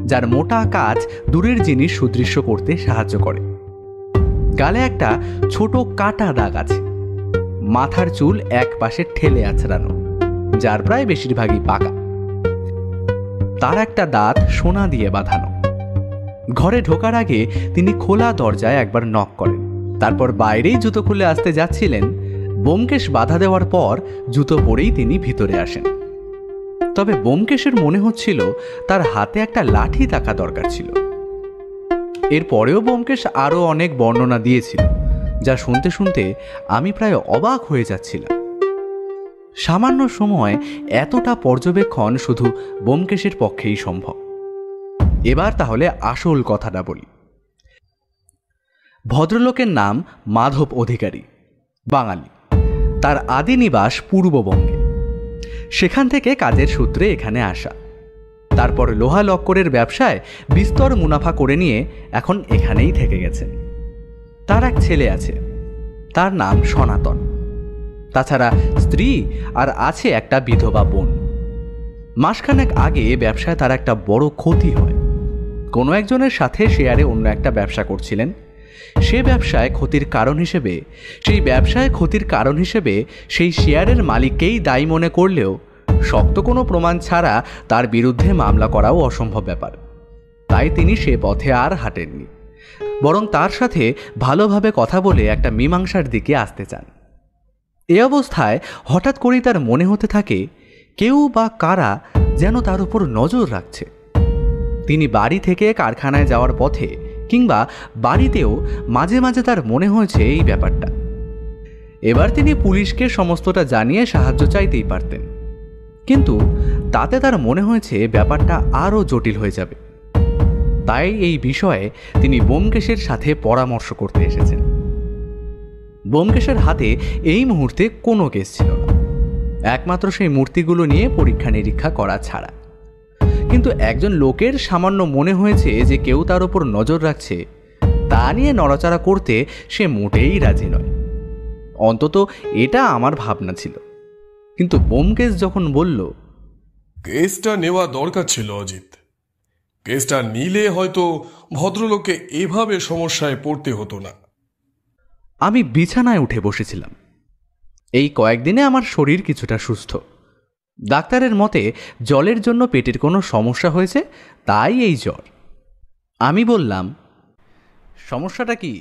যার মোটা কাঁচ দূরের জিনিস সুদৃশ্য করতে সাহায্য করে। গালে একটা ছোট কাটা দাগ আছে। মাথার চুল এক পাশে ঠেলে আছড়ানো, যার প্রায় বেশিরভাগই পাকা। তার একটা দাঁত সোনা দিয়ে বাঁধানো। ঘরে ঢোকার আগে তিনি খোলা দরজায় একবার নক করেন, তারপর বাইরেই জুতো খুলে আসতে যাচ্ছিলেন। ব্যোমকেশ বাধা দেওয়ার পর জুতো পরেই তিনি ভিতরে আসেন। তবে ব্যোমকেশের মনে হচ্ছিল তার হাতে একটা লাঠি থাকা দরকার ছিল। এরপরেও ব্যোমকেশ আরও অনেক বর্ণনা দিয়েছিল, যা শুনতে শুনতে আমি প্রায় অবাক হয়ে যাচ্ছিলাম। সামান্য সময় এতটা পর্যবেক্ষণ শুধু ব্যোমকেশের পক্ষেই সম্ভব। এবার তাহলে আসল কথাটা বলি। ভদ্রলোকের নাম মাধব অধিকারী, বাঙালি। তার আদি নিবাস পূর্ববঙ্গে। সেখান থেকে কাজের সূত্রে এখানে আসা। তারপর লোহা লক্করের ব্যবসায় বিস্তর মুনাফা করে নিয়ে এখন এখানেই থেকে গেছেন। তার এক ছেলে আছে, তার নাম সনাতন। তাছাড়া স্ত্রী আর আছে একটা বিধবা বোন। মাসখানেক আগে ব্যবসায় তার একটা বড় ক্ষতি হয়। কোনো একজনের সাথে শেয়ারে অন্য একটা ব্যবসা করছিলেন। সেই ব্যবসায় ক্ষতির কারণ হিসেবে সেই শেয়ারের মালিককেই দায়ী মনে করলেও শক্ত কোনো প্রমাণ ছাড়া তার বিরুদ্ধে মামলা করাও অসম্ভব ব্যাপার। তাই তিনি সে পথে আর হাঁটেননি, বরং তার সাথে ভালোভাবে কথা বলে একটা মীমাংসার দিকে আসতে চান। এ অবস্থায় হঠাৎ করেই তার মনে হতে থাকে কেউ বা কারা যেন তার উপর নজর রাখছে। তিনি বাড়ি থেকে কারখানায় যাওয়ার পথে কিংবা বাড়িতেও মাঝে মাঝে তার মনে হয়েছে এই ব্যাপারটা। এবার তিনি পুলিশকে সমস্তটা জানিয়ে সাহায্য চাইতেই পারতেন, কিন্তু তাতে তার মনে হয়েছে ব্যাপারটা আরও জটিল হয়ে যাবে। তাই এই বিষয়ে তিনি ব্যোমকেশের সাথে পরামর্শ করতে এসেছেন। ব্যোমকেশের হাতে এই মুহূর্তে কোনো কেস ছিল না, একমাত্র সেই মূর্তিগুলো নিয়ে পরীক্ষা নিরীক্ষা করা ছাড়া। কিন্তু একজন লোকের সামান্য মনে হয়েছে যে কেউ তার উপর নজর রাখছে, তা নিয়ে নড়াচড়া করতে সে মোটেই রাজি নয়। অন্তত এটা আমার ভাবনা ছিল। কিন্তু ব্যোমকেশ যখন বলল, কেসটা নেওয়া দরকার ছিল অজিত, কেসটা নিলে হয়তো ভদ্রলোককে এভাবে সমস্যায় পড়তে হতো না। আমি বিছানায় উঠে বসেছিলাম। এই কয়েকদিনে আমার শরীর কিছুটা সুস্থ। ডাক্তারের মতে জলের জন্য পেটের কোনো সমস্যা হয়েছে, তাই এই জ্বর। আমি বললাম, সমস্যাটা কি?